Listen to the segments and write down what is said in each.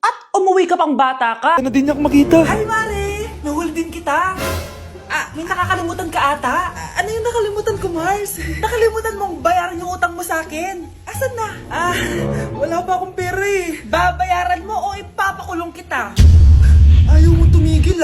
At umuwi ka pang bata ka. Ano din niya makita? Hi, Mare! Nahuli din kita. May nakakalimutan ka ata. Ano yung nakalimutan ko, Mars? Nakalimutan mong bayaran yung utang mo sa akin. Asan na? Wala pa akong pera eh. Babayaran mo o ipapakulong kita. Ayaw mo tumigil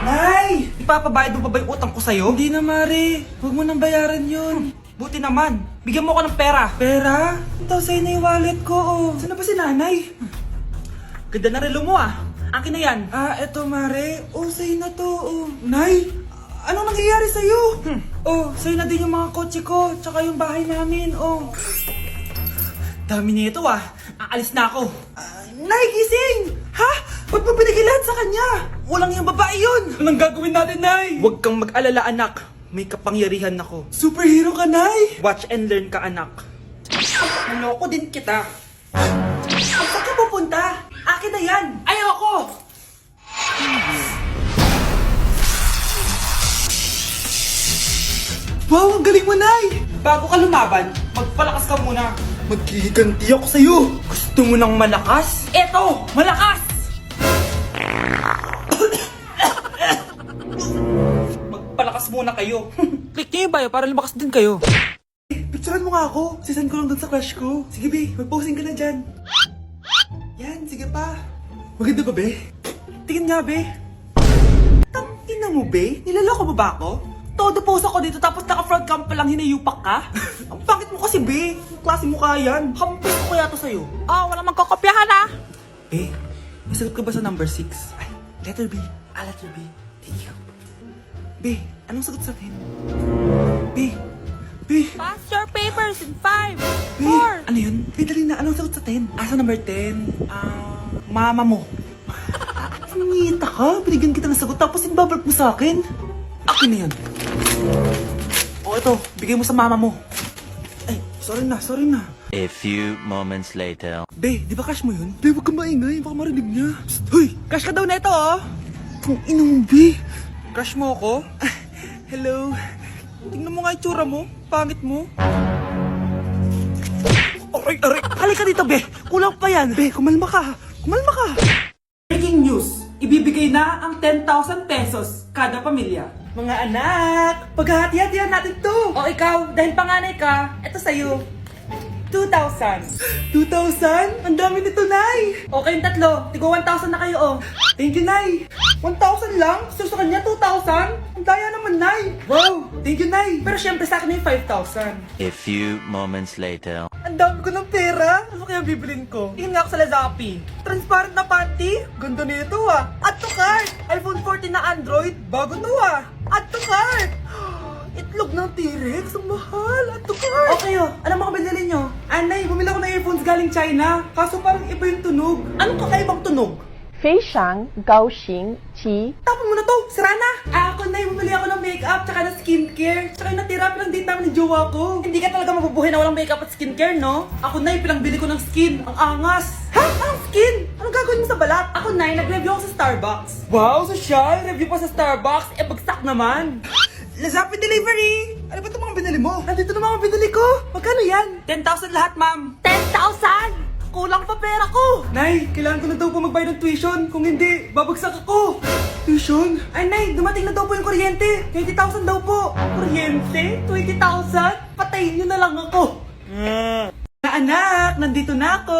Nay! Ipapabayad mo pa ba yung utang ko sa'yo? Hindi na, Mare. Huwag mo nang bayaran yun. Buti naman. Bigyan mo ko ng pera. Pera? Ito, sa'yo na yung wallet ko. Saan na ba si nanay? Ganda na relo mo Akin na yan. Eto, Mare. Sa'yo na to. Nay, anong nangyayari sa'yo? Sa'yo na din yung mga kotse ko, tsaka yung bahay namin, Dami nito Aalis na ako. Nay, gising! Ha? Ba't mo binigay lahat sa kanya? Walang yung babae yun. Anong gagawin natin, Nay? Huwag kang mag-alala, anak. May kapangyarihan ako. Superhero ka, Nay! Watch and learn ka, anak. Naloko din kita. Saan ka pupunta? Akin na yan. Ayoko. Wow, ang galing mo, Nay! Bago ka lumaban, magpalakas ka muna. Maghihiganti ako sa'yo! Gusto mo ng malakas? Eto, malakas! Magpalakas muna kayo. Click niyo yung bio para lumakas din kayo. Picturean mo nga ako. Sisan ko lang dun sa crush ko. Sige, be. Mag-posing ka na dyan. Yan, sige pa. Maganda ba, be? Tingin nga, be. Tangina mo, be? Nilaloko mo ba ako? Todo post ako dito tapos naka-front cam pa lang hinayupak ka? Ang pangit mo kasi, be. Klase mo kaya yan. Hampis ko kaya to sa'yo. Walang magkokopyahan Be, nasagot ka ba sa number 6? Ay, letter B. Letter B. Thank you. Be, anong sagot sa 10? Be, Pass your papers in 5, Be, 4. ano yun? Be, dali na. Anong sagot sa 10? Sa number 10? Mama mo. Nangita ka? Binigyan kita ng sagot tapos ibabalik mo sa akin? Akin na yun. Ito. Bigay mo sa mama mo. Ay, sorry na. A few moments later. Be, di ba crush mo yun? Be, huwag kang maingay. Baka marinig niya. Psst, hoy! Crush ka daw na ito, Kung inong, be. Crush mo ako? Hello. Tingnan mo nga yung tsura mo. Pangit mo. Aray! Halika dito, Be! Kulang pa yan! Be, kumalma ka. Breaking news! Ibibigay na ang 10,000 pesos kada pamilya. Mga anak, paghahati-hatihan natin to. O ikaw, dahil panganay ka, eto sa'yo. 2,000. 2,000? Ang dami nito, Nay. O kayong tatlo, tigo 1,000 na kayo, Thank you, Nay. 1,000 lang? So sa kanya, 2,000? Ang daya naman, Nay. Wow, thank you, Nay. Pero syempre sa akin yung 5,000. A few moments later. Ang dami ko ng pera. Ano kaya bibilin ko? Tingin nga ako sa Lazappi. Transparent na panty? Ganda nito Add to cart. iPhone 14 na Android? Bago to Add to cart. Itlog ng T-Rex? Ang mahal. Add to cart. O kayo, ano mga binili nyo? Anay, bumili ako ng earphones galing China. Kaso parang iba yung tunog. Anong kakaibang tunog? 非常高兴其 Tapon mo na to. Sira na. Ako na, bumili ako ng makeup tsaka ng skincare. Tsaka yung natira pa lang date namin ng jowa ko. Hindi ka talaga mabubuhay na walang makeup at skincare, no? Ako na, pinangbili ko ng skin. Ang angas. Ha? Anong skin? Anong gagawin mo sa balat? Ako na, nag-review ako sa Starbucks. Wow, social! Review pa sa Starbucks. Bagsak naman. Lazappi Delivery! Ano ba itong mga binili mo? Nandito na mga binili ko. Magkano yan? 10,000 lahat, ma'am. 10,000! Kulang pa pera ko. Nay, kailangan ko na daw po magbayad ng tuition. Kung hindi, babagsak ako. Tuition? Ay, Nay, dumating na daw po yung kuryente. 20,000 daw po. Kuryente? 20,000? Patayin nyo na lang ako. Na anak, nandito na ako.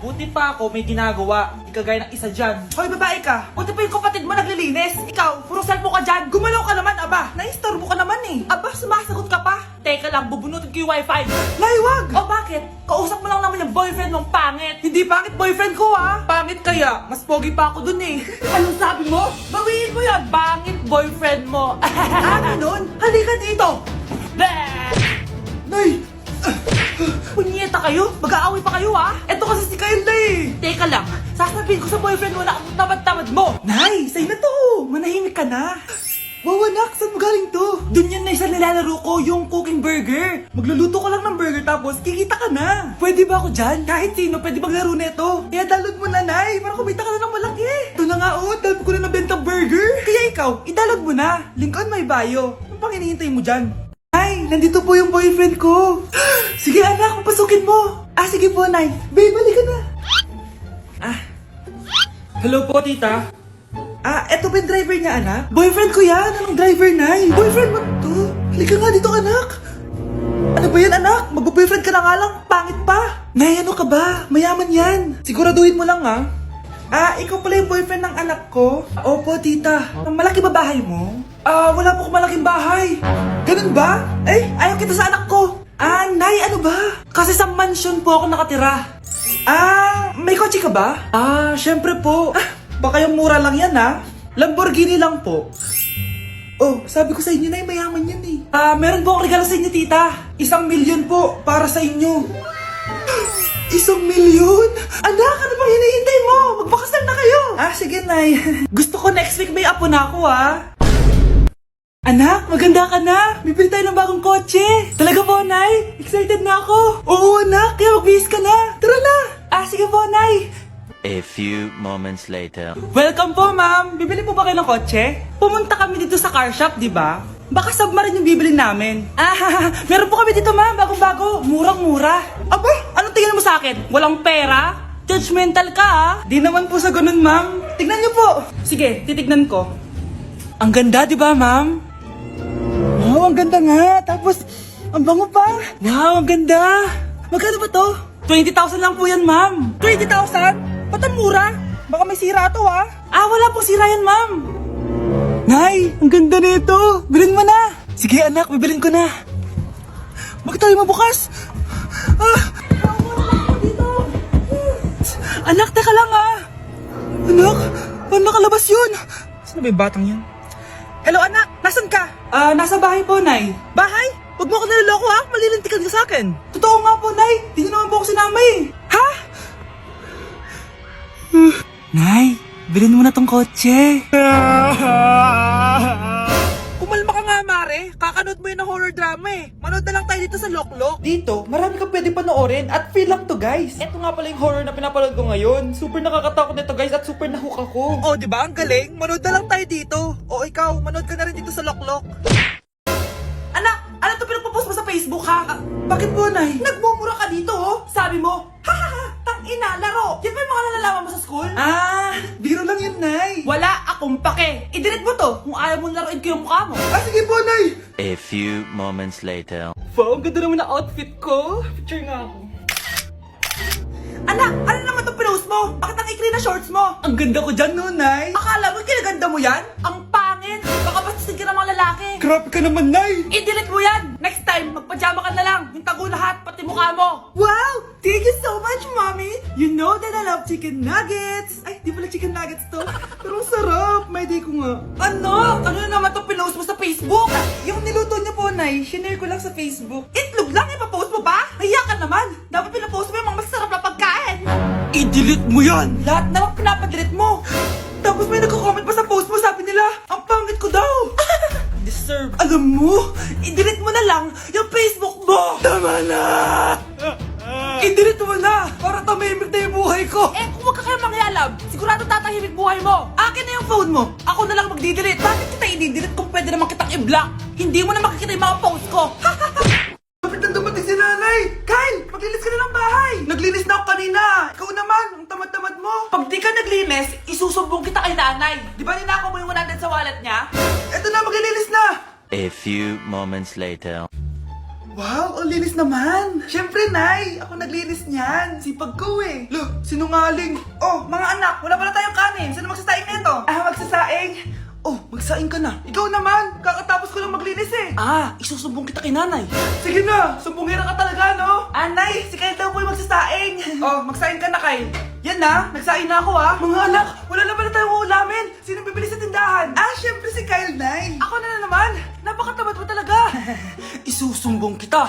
Buti pa ako may ginagawa. Di kagaya ng isa dyan. Hoy, babae ka. Buti pa yung kapatid mo naglilinis. Ikaw, puro cellphone ka dyan. Gumalaw ka naman, aba. Naistorbo ka naman Aba, sumasagot ka pa. Teka lang, bubunutin ko yung wifi. Nay, wag. O bakit? Kausap mo lang naman yung boyfriend mong pangit. Hindi pangit boyfriend ko, Pangit kaya. Mas pogi pa ako dun Anong sabi mo? Bawiin mo yan. Pangit boyfriend mo. Ganun? Halika dito. Nay, Punyeta kayo? Mag-aaway pa kayo, eto kasi si Kyle Teka lang, sasabihin ko sa boyfriend mo na ang tamad-tamad mo. Nay, sa'yo na to. Manahimik ka na. Wow, anak, saan mo galing to? Dun yan na isa nilalaro ko, yung cooking burger. Magluluto ka lang ng burger tapos kikita ka na. Pwede ba ako dyan? Kahit sino, pwede maglaro nito. Kaya download mo na, Nay, para kumita ka na ng malaki. Ito na nga, dami ko na nabentang burger. Kaya ikaw, i-download mo na. Link on my bio. Ano pang hinihintay mo dyan? Nay, nandito po yung boyfriend ko. Sige anak, papasukin mo. Sige po, Nay. Babe, balik ka na. Hello po, tita. Eto ba yung driver niya, anak? Boyfriend ko yan. Anong driver, Nay? Boyfriend mo to? Halika nga dito, anak. Ano ba yan, anak? Mag-boyfriend ka na nga lang. Pangit pa. Nay, ano ka ba? Mayaman yan. Siguraduhin mo lang, ikaw pala yung boyfriend ng anak ko? Opo, tita. Malaki ba bahay mo? Wala po akong malaking bahay. Ganun ba? Ayaw kita sa anak ko. Nay, ano ba? Kasi sa mansion po ako nakatira. May kotse ka ba? Syempre po. Baka yung mura lang yan, Lamborghini lang po. Oh, sabi ko sa inyo na mayaman yan eh. Meron po akong regalo sa inyo, tita. 1 milyon po para sa inyo. 1 milyon? Anak, ano bang hinihintay mo? Magpakasal na kayo. Sige, Nay. Gusto ko next week may apo na ako, Anak, maganda ka na. Bibili tayo ng bagong kotse. Talaga po, Nay? Excited na ako. Oo, anak. Kaya magbihis ka na. Tara na. Sige po, Nay. A few moments later. Welcome po, ma'am. Bibili po ba kayo ng kotse? Pumunta kami dito sa car shop, di ba? Baka submarine yung bibili namin. Meron po kami dito, ma'am. Bagong-bago. Murang-mura. Aba, anong tingin mo sa akin? Walang pera? Judgmental ka, Di naman po sa ganun, ma'am. Tignan niyo po. Sige, titignan ko. Ang ganda, di ba, ma'am? Wow, ang ganda nga. Tapos, ang bango pa. Wow, ang ganda. Magkano ba to? 20,000 lang po yan, ma'am. 20,000? Ba't ang mura? Baka may sira to, wala pong sira yan, ma'am. Nay, ang ganda nito. Bilhin mo na. Sige, anak, bibilin ko na. Bakit tayo mabukas? Anak, teka lang, Anak, paano nakalabas yun? Saan ba yung batang yun? Hello, anak. Nasaan ka? Nasa bahay po, Nay. Bahay? Huwag mo ako niloloko, Malilintikan ka sa akin. Totoo nga po, Nay. Di naman po ako sinama, Ha? Nay, bilhin mo na tong kotse. Kumalma ka nga, Mare. Kakanood mo yun ng horror drama Manood na lang tayo dito sa Loklok. Dito, marami ka pwede panoorin at free lang to, guys. Ito nga pala yung horror na pinapanood ko ngayon. Super nakakatakot nito, guys, at super nahook ako. Oh, di ba? Ang galing. Manood na lang tayo dito. O ikaw, manood ka na rin dito sa Loklok. Anak, ano to pinagpo-post mo sa Facebook, ha? Bakit po, Nay? Nagmumura ka dito, Sabi mo, tang-ina, laro. Yan ba yung mga nalalaman mo sa school? Biro lang yun, Nay. Wala akong pake. I-delete mo to kung ayaw mo laruin ko yung mukha mo. Sige po, Nay. A few moments later. Wow, ang ganda naman na outfit ko. Picture nga ako. Anak, ano naman itong pinost mo? Bakit ang ikli na shorts mo? Ang ganda ko dyan, no, Nay? Akala mo kinaganda mo yan? Ang pangit! Baka bastasin ka ng mga lalaki. Grabe ka naman, Nay. I-delete mo yan! Next time, magpajama ka na lang. Yung tago lahat, pati mukha mo. Wow! Thank you so much, Mommy! You know that I love chicken nuggets! Ay, di pala chicken nuggets to. Pero ang sarap! May day ko nga. Ano? Ano na naman itong pinost mo sa Facebook? Yung niluto niyo po, Nay, shinare ko lang sa Facebook. Itlog lang, ipapost mo ba? Hiya ka naman! Dapat pinapost mo yung mga masarap na pagkain! I-delete mo yan! Lahat na lang pinapadelete mo! Tapos may nagko-comment pa sa post mo, sabi nila, ang pangit ko daw! Deserve. Alam mo, i-delete mo na lang yung Facebook mo! Tama na! I-delete mo na! Para tamimik na yung buhay ko! Kung wag ka kaya mangyalab, sigurado tatahimik buhay mo! Akin na yung phone mo! Ako na lang magdi-delete! Bakit kita i-delete kung pwede naman kitang i-block? Hindi mo na makikita yung mga post ko! Kapit na dumating si Nanay. Kyle, maglinis ka na ng bahay. Naglinis na ako kanina. Ikaw naman, ang tamad-tamad mo. Pag di ka naglinis, isusumbong kita kay nanay! Di ba ninakaw mo yung 100 sa wallet niya? Eto na, maglilinis na. A few moments later. Wow, ang linis naman. Siyempre, Nay. Ako naglinis niyan. Sipag ko Look, sinungaling. Oh, mga anak, wala pala tayong kanin. Sino magsasaing nito? Magsasaing. Oh, magsaing ka na. Ikaw naman, kakatapos ko lang maglinis Isusumbong kita kay nanay. Sige na, sumbongera ka talaga, no? Anay, si Kyle daw po yung magsasaing. Oh, magsaing ka na, Kyle. Yan na, nagsaing na ako Mga anak, wala na pala tayong uulamin. Sino bibili sa tindahan? Siyempre si Kyle, Nay. Ako na naman, napakatamad mo talaga. Isusumbong kita.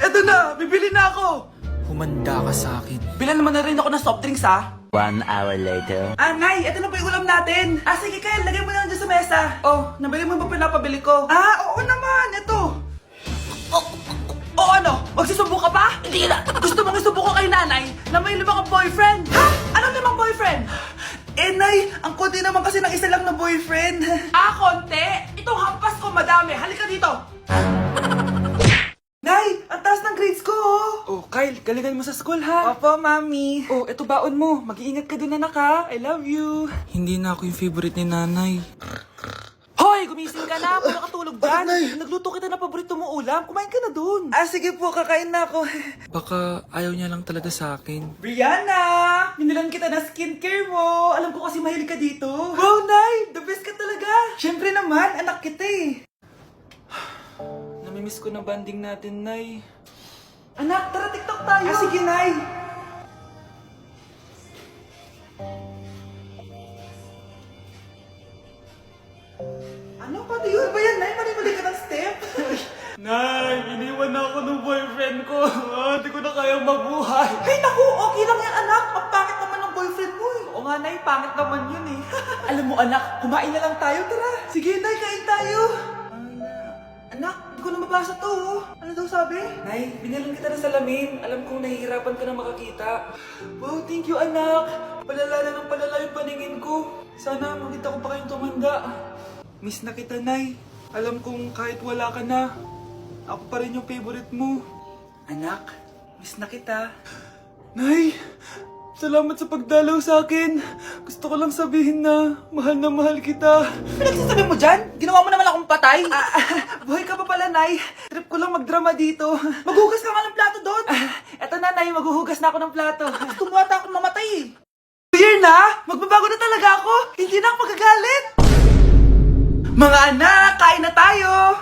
Eto na, bibili na ako. Humanda ka sa akin. Bilan naman na rin ako ng soft drinks, 1 hour later. Nay, ito na po yung ulam natin. Sige Kyle, lagay mo na lang dyan sa mesa. Oh, nabili mo ba pinapabili ko? Oo naman, eto. O ano? Magsusumbong ka pa? Hindi na. Gusto mong isumbong ko kay nanay na may 5 kang boyfriend? Ha? Anong 5 boyfriend? Nay, ang konti naman kasi ng isa lang na boyfriend. Konti? Itong hampas ko madami. Halika dito. Kyle, galingan mo sa school ha? Opo, mami. Oh, eto baon mo. Mag-iingat ka dun, anak ha. I love you. Hindi na ako yung favorite ni nanay. Hoy, gumising ka na. Puro katulog dyan. Nagluto kita na paborito mo ulam. Kumain ka na dun. Ah, sige po. Kakain na ako. Baka ayaw niya lang talaga sa akin. Brianna! Binilan kita na skincare mo. Alam ko kasi mahilig ka dito. Wow, Nay! The best ka talaga. Siyempre naman, anak kita eh. Namimiss ko na banding natin, Nay. Anak, tara TikTok tayo. Ah, sige, Nay. Ano? Paano yun? Ba yan, Nay? Mali-mali ka ng step? Nay, iniwan na ako ng boyfriend ko. Hindi ko na kayang mabuhay. Ay, naku! Okay lang yan, anak. Ang pangit naman ng boyfriend mo eh. Oo nga, Nay. Pangit naman yun eh. Alam mo, anak, kumain na lang tayo. Tara. Sige, Nay. Kain tayo. Anak, hindi ko na mabasa to. Oh. Ano daw sabi? Nay, binalan kita ng salamin. Alam kong nahihirapan ka na makakita. Wow, thank you, anak. Palala na ng palala yung paningin ko. Sana makita ko pa kayong tumanda. Miss na kita, Nay. Alam kong kahit wala ka na, ako pa rin yung favorite mo. Anak, miss na kita. Nay, salamat sa pagdalaw sa akin. Gusto ko lang sabihin na mahal kita. Pinagsasabi mo dyan? Ginawa mo naman akong patay. Buhay ka pa pala, Nay. Trip ko lang magdrama dito. Maghugas ka nga ng plato doon. Eto na, Nay. Maghuhugas na ako ng plato. Tumata akong mamatay eh. Year na! Magbabago na talaga ako. Hindi na ako magagalit. Mga anak, kain na tayo.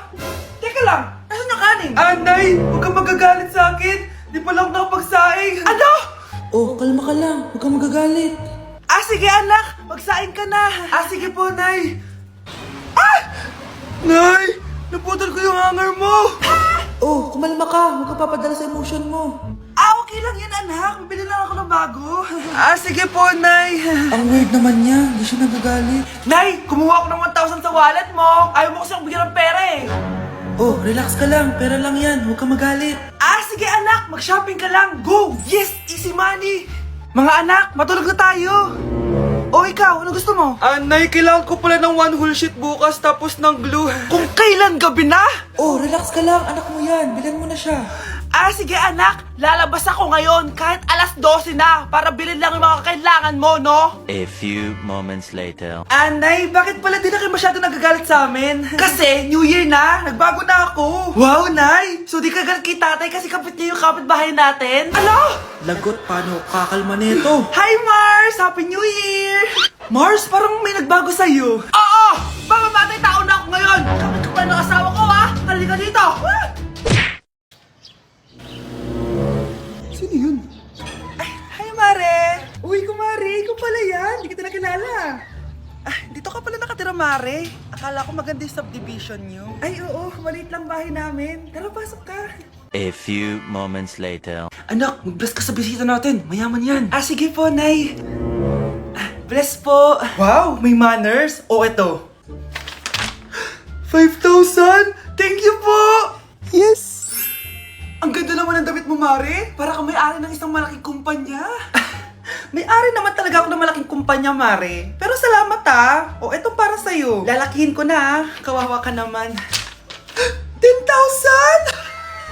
Teka lang, nasan yung kanin? Nay, huwag kang magagalit sa akin. Di pa lang nakapagsaing. Ano? Oh, kalma ka lang. Huwag kang magagalit. Ah, sige anak. Magsaing ka na. Ah, sige po, Nay. Ah! Nay! Naputol ko yung hanger mo. Oh, kumalma ka. Huwag kang papadala sa emotion mo. Ah, okay lang yan, anak. Bibili lang ako ng bago. Ah, sige po, Nay. Ang weird naman niya. Hindi siya nagagalit. Nay, kumuha ako ng 1,000 sa wallet mo. Ayaw mo kasi akong bigyan ng pera eh. Oh, relax ka lang. Pera lang yan. Huwag kang magalit. Ah, sige anak. Mag-shopping ka lang. Go! Yes! Easy money! Mga anak, matulog na tayo. O ikaw, ano gusto mo? Nay, kailangan ko pala ng one whole sheet bukas tapos ng glue. Kung kailan gabi na? Oh, relax ka lang. Anak mo yan. Bilan mo na siya. Ah, sige anak. Lalabas ako ngayon kahit alas 12 na para bilhin lang yung mga kailangan mo, no? A few moments later. Nay, bakit pala di na kayo masyado nagagalit sa amin? Kasi, New Year na, nagbago na ako. Wow, Nay! So di ka galit kay tatay kasi kapit niya yung kapitbahay natin? Ano? Lagot, paano kakalma nito? Hi, Mars! Happy New Year! Mars, parang may nagbago sa'yo. Oo! Mamamatay tao na ako ngayon! Kapit ko pa ng asawa ko, ha? Halika dito! Ah! Sino yun? Ay, hi, Mare! Uy, kumare, ikaw pala yan. Hindi kita nakilala. Ah, dito ka pala nakatira, Mare. Akala ko maganda yung subdivision nyo. Ay, oo. Maliit lang bahay namin. Tara, pasok ka. A few moments later. Anak, mag-bless ka sa bisita natin. Mayaman yan. Ah, sige po, Nay. Ah, bless po. Wow, may manners. O, eto. 5,000? Thank you po! Yes! Ang ganda naman ng damit mo, Mare. Para kang may-ari ng isang malaking kumpanya. May-ari naman talaga ako ng malaking kumpanya, Mare. Pero salamat ah. O, eto para sa'yo. Lalakihin ko na. Kawawa ka naman. 10,000?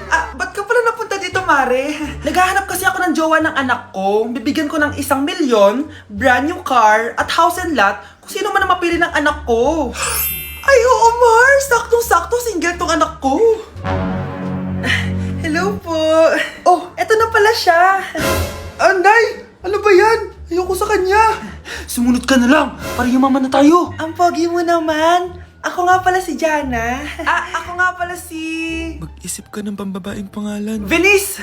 Ah, ba't ka pala napunta dito, Mare? Naghahanap kasi ako ng jowa ng anak ko. Bibigyan ko ng 1 milyon, brand new car, at house and lot kung sino man ang mapili ng anak ko. Ay, oo, Mar! Saktong-sakto, single tong anak ko. Hello po. Oh, eto na pala siya. Nay! Ano ba yan? Ayoko sa kanya. Sumunod ka na lang para yumaman na tayo. Ang pogi mo naman. Ako nga pala si Jana. Ako nga pala si... Mag-isip ka ng pambabaeng pangalan. Venice!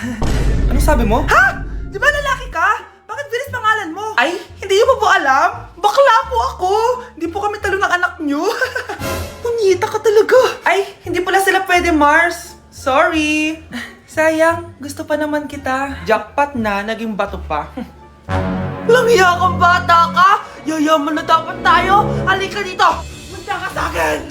Ano sabi mo? Ha? Di ba lalaki ka? Bakit Venice pangalan mo? Ay, hindi mo po alam? Bakla po ako. Hindi po kami talo ng anak nyo. Punyita ka talaga. Ay, hindi pala sila pwede, Mars. Sorry. Sayang, gusto pa naman kita. Jackpot na, naging bato pa. Walang hiya kang bata ka! Yayaman na dapat tayo! Halika dito! Punta ka sa akin!